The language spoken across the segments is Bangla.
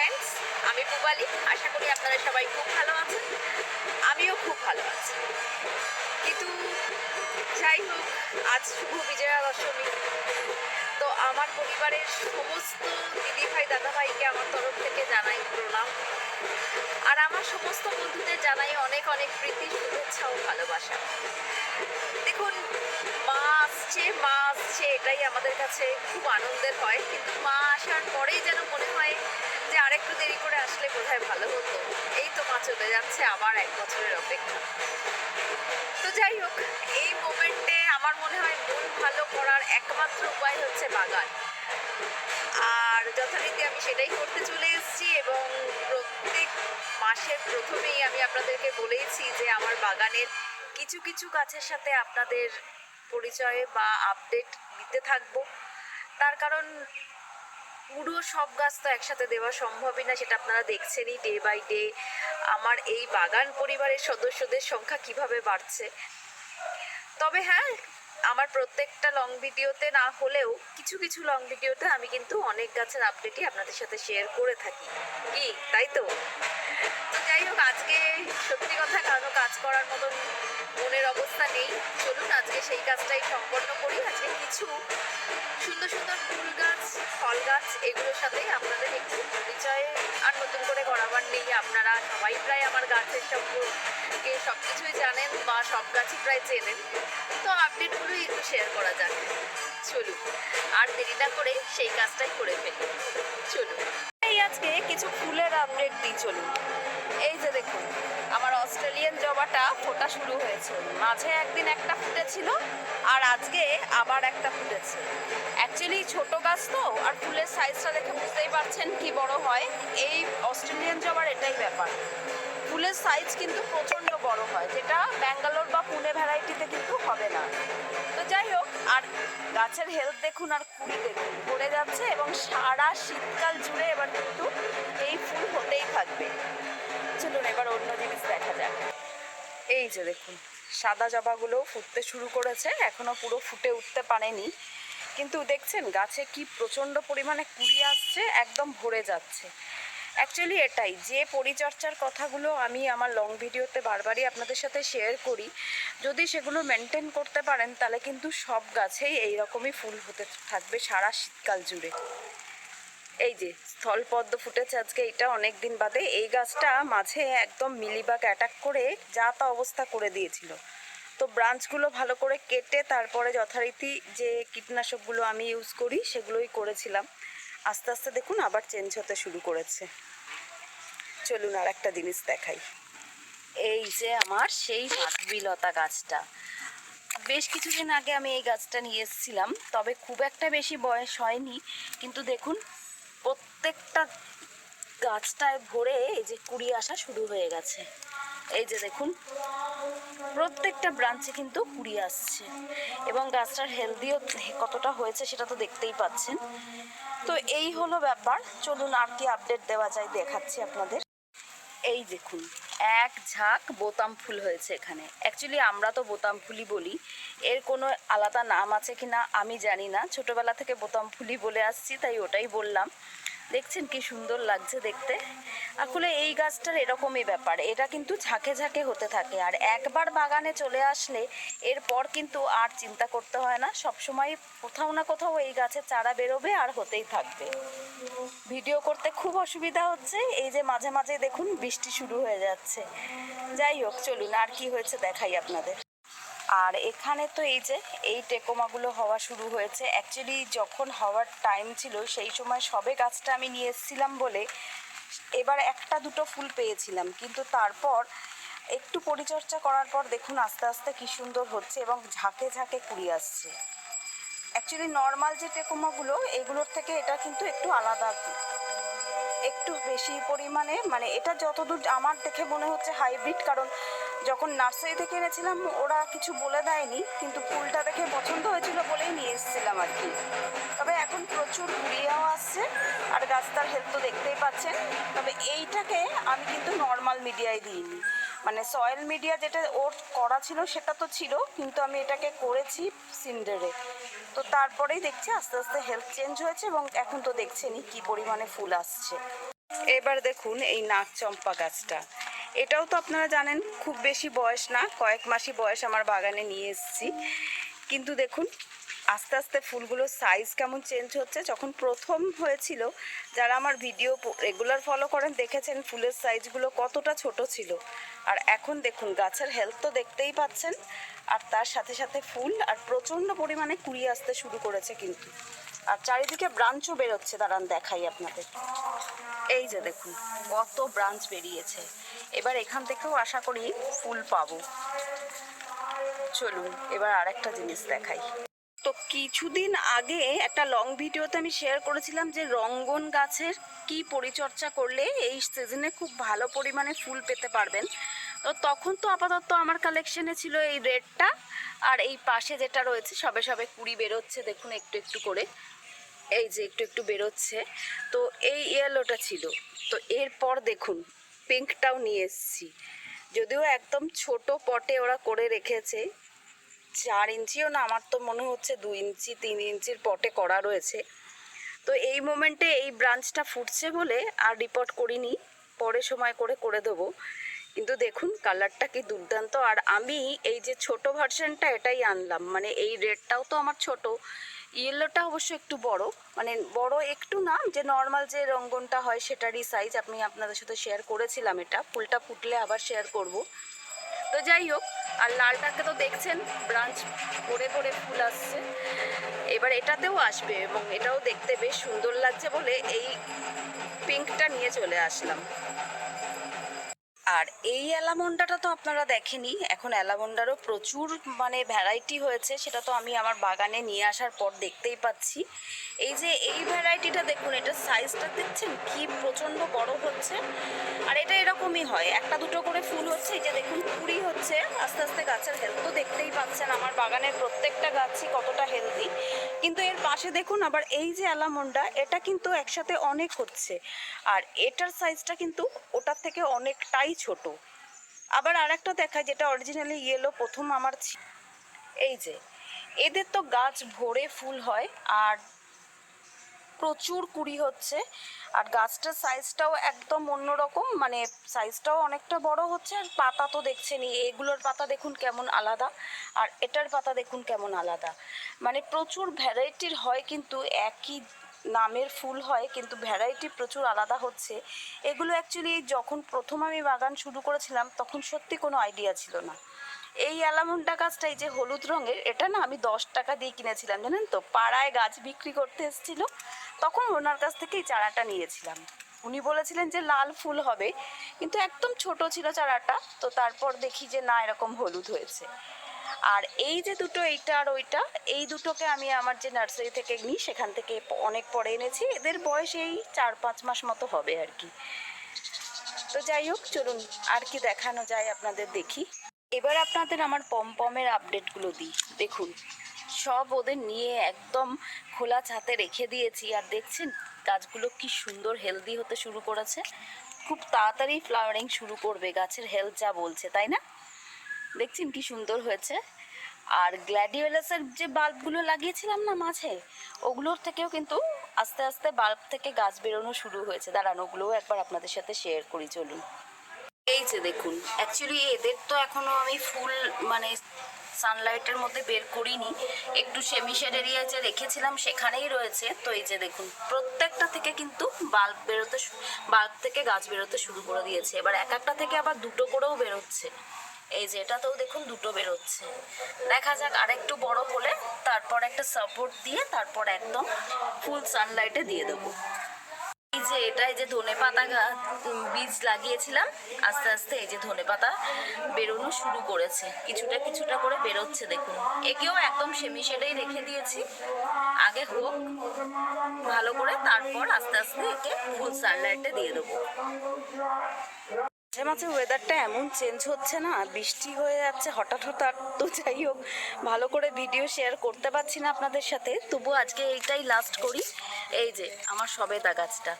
ফ্রেন্ডস, আমি পুবালি। আশা করি আপনারা সবাই খুব ভালো আছেন, আমিও খুব ভালো আছি। কিন্তু যাই হোক, আজ শুভ বিজয়া দশমী। তো আমার পরিবারের সমস্ত দিদিভাই দাদাভাইকে আমার তরফ থেকে জানাই প্রণাম, আর আমার সমস্ত বন্ধুদের জানাই অনেক অনেক প্রীতি, শুভেচ্ছা ও ভালোবাসা। দেখুন, মা আসছে এটাই আমাদের কাছে খুব আনন্দের হয়, কিন্তু মা আসার পরেই যেন মনে হয় যে আরেকটু দেরি করে আসলে বোধহয় ভালো হতো। এই তো মা চলে যাচ্ছে, আবার 1 বছরের অপেক্ষা। তো যাই হোক, এই মোমেন্টে আমার মনে হয় মন ভালো করার একমাত্র উপায় হচ্ছে বাগান। আর যথারীতি আমি সেটাই করতে চলে এসেছি, এবং প্রত্যেক মাসের প্রথমেই আমি আপনাদেরকে বলেইছি যে আমার বাগানের কিছু কিছু গাছের সাথে আপনাদের পরিচয় বা আপডেট দিতে থাকবো। তার কারণ পুরো সব গাছ তো একসাথে দেওয়া সম্ভবই না, সেটা আপনারা দেখছেনই ডে বাই ডে আমার এই বাগান পরিবারের সদস্যদের সংখ্যা কিভাবে বাড়ছে। তবে হ্যাঁ, আমার প্রত্যেকটা লং ভিডিওতে না হলেও কিছু কিছু লং ভিডিওতে আমি কিন্তু অনেক গাছের আপডেটই আপনাদের সাথে শেয়ার করে থাকি, কি তাই তো? তো যাই হোক, আজকে সত্যি কথা কারো কাজ করার মতন মনের অবস্থা নেই। চলুন আজকে সেই কাজটাই সম্পন্ন করি। আজকে কিছু সুন্দর সুন্দর ফুল গাছ, ফল গাছ, এগুলোর সাথেই আপনাদের একটু পরিচয় আর নতুন করে করাবার নেই। আপনারা সবাই প্রায় আমার গাছের সম্পর্কে সব কিছুই জানেন বা সব গাছই প্রায় চেনেন। তো আপডেটগুলোই একটু শেয়ার করা যাক। চলুন আর দেরি না করে সেই কাজটাই করে ফেলি। চলুন এই আজকে কিছু ফুলের আপডেট দিই। চলুন, এই যে দেখুন, আমার অস্ট্রেলিয়ান জবাটা ফোটা শুরু হয়েছে। মাঝে একদিন একটা ফুটেছিল, আর আজকে আবার একটা ফুটেছে। অ্যাকচুয়ালি ছোট গাছ তো, আর ফুলের সাইজটা দেখে বুঝতেই পারছেন কি বড় হয়। এই অস্ট্রেলিয়ান জবার এটাই ব্যাপার, ফুলের সাইজ কিন্তু প্রচণ্ড বড় হয়, যেটা ব্যাঙ্গালোর বা পুনে ভ্যারাইটিতে কিন্তু হবে না। তো যাই হোক, আর গাছের হেলথ দেখুন আর কুড়ি দেখুন, পড়ে যাচ্ছে, এবং সারা শীতকাল জুড়ে এবার কিন্তু এই ফুল হতেই থাকবে। চলুন এবার অন্য জিনিস দেখা যাক। এই যে দেখুন, সাদা জবাগুলোও ফুটতে শুরু করেছে, এখনো পুরো ফুটে উঠতে পারেনি, কিন্তু দেখছেন গাছে কি প্রচণ্ড পরিমাণে কুড়ি আসছে, একদম ভরে যাচ্ছে। অ্যাকচুয়ালি এটাই যে পরিচর্যার কথাগুলো আমি আমার লং ভিডিওতে বারবারই আপনাদের সাথে শেয়ার করি, যদি সেগুলো মেনটেন করতে পারেন তাহলে কিন্তু সব গাছেই এইরকমই ফুল হতে থাকবে সারা শীতকাল জুড়ে। এই যে স্থলপদ্ম ফুটেছে আজকে, এটা অনেক দিন বাদে। এই গাছটা মাঝে একদম মিলিবাগ অ্যাটাক করে যা তা অবস্থা করে দিয়েছিল, তো ব্রাঞ্চগুলো ভালো করে কেটে তারপরে যথারীতি যে কীটনাশকগুলো আমি ইউজ করি সেগুলোই করেছিলাম। আস্তে আস্তে দেখুন আবার চেঞ্জ হতে শুরু করেছে। চলুন আর একটা জিনিস দেখাই। এই যে আমার সেই মাধবীলতা গাছটা, বেশ কিছুদিন আগে আমি এই গাছটা নিয়ে এসেছিলাম, তবে খুব একটা বেশি বয়স হয়নি, কিন্তু দেখুন প্রত্যেকটা গাছটায় ভরে এই যে কুড়ি আসা শুরু হয়ে গেছে। এই যে দেখুন প্রত্যেকটা ব্রাঞ্চে কিন্তু কুড়ি আসছে, এবং গাছটার হেলদিও কতটা হয়েছে সেটা তো দেখতেই পাচ্ছেন। তো এই হলো ব্যাপার। চলুন আর কি আপডেট দেওয়া যায় দেখাচ্ছি আপনাদের। এই দেখুন এক ঝাঁক বোতাম ফুল হয়েছে এখানে। অ্যাকচুয়ালি আমরা তো বোতাম ফুলই বলি, এর কোনো আলাদা নাম আছে কি না আমি জানি না, ছোটোবেলা থেকে বোতাম ফুলই বলে আসছি, তাই ওটাই বললাম। দেখছেন কি সুন্দর লাগছে দেখতে। আসলে এই গাছটার এরকমই ব্যাপার, এটা কিন্তু ঝাঁকে ঝাঁকে হতে থাকে, আর একবার বাগানে চলে আসলে এরপর কিন্তু আর চিন্তা করতে হয় না, সবসময় কোথাও না কোথাও এই গাছের চারা বেরোবে আর হতেই থাকবে। ভিডিও করতে খুব অসুবিধা হচ্ছে, এই যে মাঝে মাঝে দেখুন বৃষ্টি শুরু হয়ে যাচ্ছে। যাই হোক, চলুন আর কি হয়েছে দেখাই আপনাদের। আর এখানে তো এই যে এই টেকোমাগুলো হওয়া শুরু হয়েছে। অ্যাকচুয়ালি যখন হওয়ার টাইম ছিল সেই সময় সবে গাছটা আমি নিয়ে এসেছিলাম বলে এবার একটা দুটো ফুল পেয়েছিলাম, কিন্তু তারপর একটু পরিচর্যা করার পর দেখুন আস্তে আস্তে কি সুন্দর হচ্ছে, এবং ঝাঁকে ঝাঁকে কুড়ি আসছে। অ্যাকচুয়ালি নর্মাল যে টেকোমাগুলো এগুলোর থেকে এটা কিন্তু একটু আলাদা, একটু বেশি পরিমাণে, মানে এটা যতদূর আমার দেখে মনে হচ্ছে হাইব্রিড, কারণ যখন নার্সারি থেকে এনেছিলাম ওরা কিছু বলে দেয়নি, কিন্তু ফুলটা দেখে পছন্দ হয়েছিল বলেই নিয়ে এসেছিলাম আর কি। তবে এখন প্রচুর কুড়িয়াও আসছে, আর গাছটার হেলথ তো দেখতেই পাচ্ছেন। তবে এইটাকে আমি কিন্তু নর্মাল মিডিয়ায় দিইনি, মানে সয়েল মিডিয়া যেটা ওর করা ছিল সেটা তো ছিল, কিন্তু আমি এটাকে করেছি সিন্ডারে। তো তারপরেই দেখছি আস্তে আস্তে হেলথ চেঞ্জ হয়েছে এবং এখন তো দেখছেনই কি পরিমাণে ফুল আসছে। এবার দেখুন এই নাক চম্পা গাছটা, এটাও তো আপনারা জানেন খুব বেশি বয়স না, কয়েক মাসই বয়স আমার বাগানে নিয়ে এসেছি। কিন্তু দেখুন আস্তে আস্তে ফুলগুলোর সাইজ কেমন চেঞ্জ হচ্ছে। যখন প্রথম হয়েছিল, যারা আমার ভিডিও রেগুলার ফলো করেন দেখেছেন ফুলের সাইজগুলো কতটা ছোট ছিল। আর এখন দেখুন গাছের হেলথ তো দেখতেই পাচ্ছেন, আর তার সাথে সাথে ফুল আর প্রচণ্ড পরিমাণে কুড়ি আসতে শুরু করেছে কিন্তু। আর চারিদিকে ব্রাঞ্চও বেরোচ্ছে, দাঁড়ান দেখাই আপনাদের। এই যে দেখুন কত ব্রাঞ্চ বেরিয়েছে। এবার এখান থেকেও আশা করি ফুল পাবো। চলুন এবার আরেকটা জিনিস দেখাই। তো কিছুদিন আগে একটা লং ভিডিওতে আমি শেয়ার করেছিলাম যে রঙ্গন গাছের কি পরিচর্যা করলে এই সিজনে খুব ভালো পরিমাণে ফুল পেতে পারবেন। তো তখন তো আপাতত আমার কালেকশনে ছিল এই রেডটা, আর এই পাশে যেটা রয়েছে সবে সবে কুড়ি বেরোচ্ছে দেখুন একটু একটু করে, এই যে একটু একটু বেরোচ্ছে। তো এই ইয়েলোটা ছিল। তো এরপর দেখুন পিঙ্কটাও নিয়ে এসেছি, যদিও একদম ছোট পটে ওরা করে রেখেছে, 4 ইঞ্চিও না, আমার তো মনে হচ্ছে 2 ইঞ্চি 3 ইঞ্চির পটে করা রয়েছে। তো এই মোমেন্টে এই ব্রাঞ্চটা ফুটছে বলে আর রিপোর্ট করিনি, পরে সময় করে করে দেবো। কিন্তু দেখুন কালারটা কি দুর্দান্ত। আর আমি এই যে ছোট ভার্সনটা এটাই আনলাম, মানে এই রেডটাও তো আমার ছোট, ইয়েলোটা অবশ্য একটু বড়, মানে বড় একটু না, যে নর্মাল যে রঙ্গনটা হয় সেটারই সাইজ। আমি আপনাদের সাথে শেয়ার করেছিলাম, এটা ফুলটা ফুটলে আবার শেয়ার করব। তো যাই হোক, আর লালটাকে তো দেখছেন ব্রাঞ্চ পড়ে পড়ে ফুল আসছে, এবার এটাতেও আসবে এবং এটাও দেখতে বেশ সুন্দর লাগছে বলে এই পিঙ্কটা নিয়ে চলে আসলাম। আর এই অ্যালামন্ডাটা তো আপনারা দেখেনি, এখন অ্যালামন্ডারও প্রচুর মানে ভ্যারাইটি হয়েছে, সেটা তো আমি আমার বাগানে নিয়ে আসার পর দেখতেই পাচ্ছি। এই যে এই ভ্যারাইটিটা দেখুন, এটার সাইজটা দেখছেন কি প্রচণ্ড বড় হচ্ছে। আর এটা এরকমই হয়, একটা দুটো করে ফুল হচ্ছে, এই যে দেখুন কুড়ি হচ্ছে আস্তে আস্তে। গাছের হেলথ তো দেখতেই পাচ্ছেন, আমার বাগানের প্রত্যেকটা গাছই কতটা হেলদি। কিন্তু এর পাশে দেখুন আবার এই যে অ্যালামন্ডা, এটা কিন্তু একসাথে অনেক হচ্ছে, আর এটার সাইজটা কিন্তু ওটার থেকে অনেকটাই ছোট। আবার আরেকটা দেখায় যেটা অরিজিনালি ইয়েলো প্রথম আমার এই যে এদের তো গাছ ভরে ফুল হয় আর প্রচুর কুড়ি হচ্ছে, আর গাছটার সাইজটাও একদম অন্যরকম, মানে সাইজটাও অনেকটা বড় হচ্ছে। আর পাতা তো দেখছেনই, এগুলোর পাতা দেখুন কেমন আলাদা, আর এটার পাতা দেখুন কেমন আলাদা, মানে প্রচুর ভ্যারাইটির হয়, কিন্তু একই নামের ফুল হয় কিন্তু ভ্যারাইটি প্রচুর আলাদা হচ্ছে। এগুলো অ্যাকচুয়ালি যখন প্রথম আমি বাগান শুরু করেছিলাম তখন সত্যি কোনো আইডিয়া ছিল না। এই অ্যালামন্ডা গাছটা এই যে হলুদ রঙের, এটা না আমি 10 টাকা দিয়ে কিনেছিলাম জানেন তো, পাড়ায় গাছ বিক্রি করতে এসেছিল, তখন ওনার কাছ থেকেই চারাটা নিয়েছিলাম। উনি বলেছিলেন যে লাল ফুল হবে, কিন্তু একদম ছোট ছিল চারাটা। তো তারপর দেখি যে না, এরকম হলুদ হয়েছে। আর এই যে দুটো, এইটা আর ওইটা, এই দুটোকে আমি আমার যে নার্সারি থেকে নিই সেখান থেকে অনেক পরে এনেছি। এদের বয়স এই 4-5 মাস মতো হবে আর কি। তো যাই হোক, চলুন আর কি দেখানো যায় আপনাদের দেখি। এবার আপনাদের আমার পমপমের আপডেটগুলো দিই। দেখুন সব ওদের নিয়ে একদম খোলা ছাদে রেখে দিয়েছি, আর দেখছেন গাছগুলো কি সুন্দর হেলদি হতে শুরু করেছে। খুব তাড়াতাড়ি ফ্লাওয়ারিং শুরু করবে, গাছের হেলথ যা বলছে, তাই না? দেখছেন কি সুন্দর হয়েছে। আর গ্ল্যাডিওলাসের যে বাল্বগুলো লাগিয়েছিলাম না মাঝে, ওগুলোর থেকেও কিন্তু আস্তে আস্তে বাল্ব থেকে গাছ বেরোনো শুরু হয়েছে। দাঁড়ান ওগুলোও একবার আপনাদের সাথে শেয়ার করি, চলুন। এই যে দেখুন, অ্যাকচুয়ালি এদের তো এখনো আমি ফুল মানে সানলাইটের মধ্যে বের করিনি, একটু সেমিশেড এরিয়ায় যে রেখেছিলাম সেখানেই রয়েছে। তো এই যে দেখুন প্রত্যেকটা থেকে কিন্তু বাল্ব থেকে গাছ বেরোতে শুরু করে দিয়েছে। এবার এক একটা থেকে আবার দুটো করেও বেরোচ্ছে। এই যে এটাতেও দেখুন দুটো বেরোচ্ছে। দেখা যাক আরেকটু বড় হলে তারপর একটা সাপোর্ট দিয়ে তারপর একদম ফুল সানলাইটে দিয়ে দেবো। এই যে এটা, এই যে ধনেপাতা বীজ লাগিয়েছিলাম, আস্তে আস্তে এই যে ধনেপাতা বেরোনো শুরু করেছে, কিছুটা কিছুটা করে বেরোচ্ছে দেখুন। একেও একদম সেমি শেডেই রেখে দিয়েছি, আগে হোক ভালো করে, তারপর আস্তে আস্তে একে ফুল সানলাইটে দিয়ে দেবো। মাঝে মাঝে ওয়েদারটা এমন চেঞ্জ হচ্ছে না, বৃষ্টি হয়ে যাচ্ছে হঠাৎ হঠাৎ। তো যাই হোক, ভালো করে ভিডিও শেয়ার করতে পারছি না আপনাদের সাথে, তবু আজকে এইটাই লাস্ট করি। এই যে আমার সবেদা গাছটা,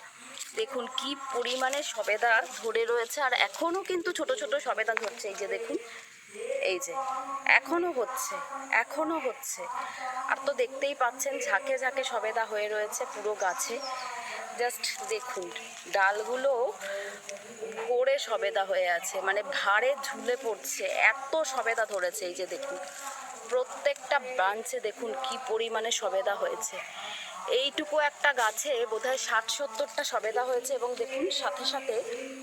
দেখুন কি পরিমাণে সবেদা ধরে রয়েছে, আর এখনো কিন্তু ছোট ছোট সবেদা ধরছে। এই যে দেখুন, এই যে এখনো হচ্ছে, এখনো হচ্ছে। আর তো দেখতেই পাচ্ছেন ঝাঁকে ঝাঁকে সবেদা হয়ে রয়েছে পুরো গাছে। জাস্ট দেখুন ডালগুলো ভরে সবেদা হয়ে আছে, মানে ভারে ঝুলে পড়ছে, এত সবেদা ধরেছে। এই যে দেখুন প্রত্যেকটা ব্রাঞ্চে দেখুন কি পরিমাণে সবেদা হয়েছে। এইটুকু একটা গাছে বোধহয় 60-70টা সবেদা হয়েছে, এবং দেখুন সাথে সাথে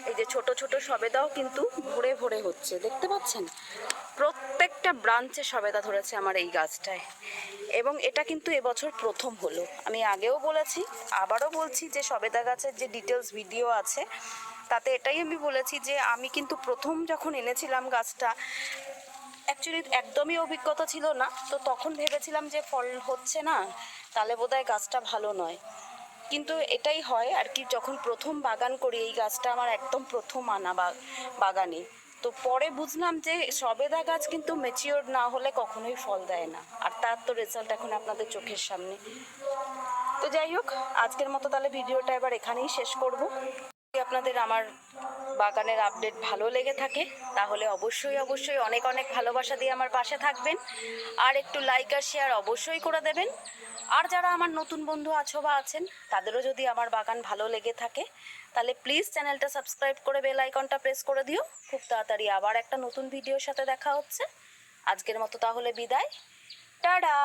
এই যে ছোট ছোট সবেদাও কিন্তু ভরে ভরে হচ্ছে, দেখতে পাচ্ছেন? প্রত্যেকটা ব্রাঞ্চে সবেদা ধরেছে আমার এই গাছটায়, এবং এটা কিন্তু এবছর প্রথম হলো। আমি আগেও বলেছি, আবারও বলছি যে সবেদা গাছের যে ডিটেলস ভিডিও আছে তাতে এটাই আমি বলেছি যে আমি কিন্তু প্রথম যখন এনেছিলাম গাছটা, অ্যাকচুয়ালি একদমই অভিজ্ঞতা ছিল না, তো তখন ভেবেছিলাম যে ফল হচ্ছে না, তাহলে বোধহয় গাছটা ভালো নয়। কিন্তু এটাই হয় আর কি, যখন প্রথম বাগান করি, এই গাছটা আমার একদম প্রথম আনা বাগানে, তো পরে বুঝলাম যে সবেদা গাছ কিন্তু ম্যাচিওর না হলে কখনোই ফল দেয় না, আর তার তো রেজাল্ট এখন আপনাদের চোখের সামনে। তো যাই হোক, আজকের মতো তাহলে ভিডিওটা এবার এখানেই শেষ করব। যদি আপনাদের আমার বাগানের আপডেট ভালো লেগে থাকে তাহলে অবশ্যই অবশ্যই অনেক অনেক ভালোবাসা দিয়ে আমার পাশে থাকবেন, আর একটু লাইক আর শেয়ার অবশ্যই করে দেবেন। আর যারা আমার নতুন বন্ধু আছো বা আছেন, তাদেরও যদি আমার বাগান ভালো লেগে থাকে তাহলে প্লিজ চ্যানেলটা সাবস্ক্রাইব করে বেল আইকনটা প্রেস করে দিও। খুব তাড়াতাড়ি আবার একটা নতুন ভিডিওর সাথে দেখা হচ্ছে। আজকের মতো তাহলে বিদায়, টাটা।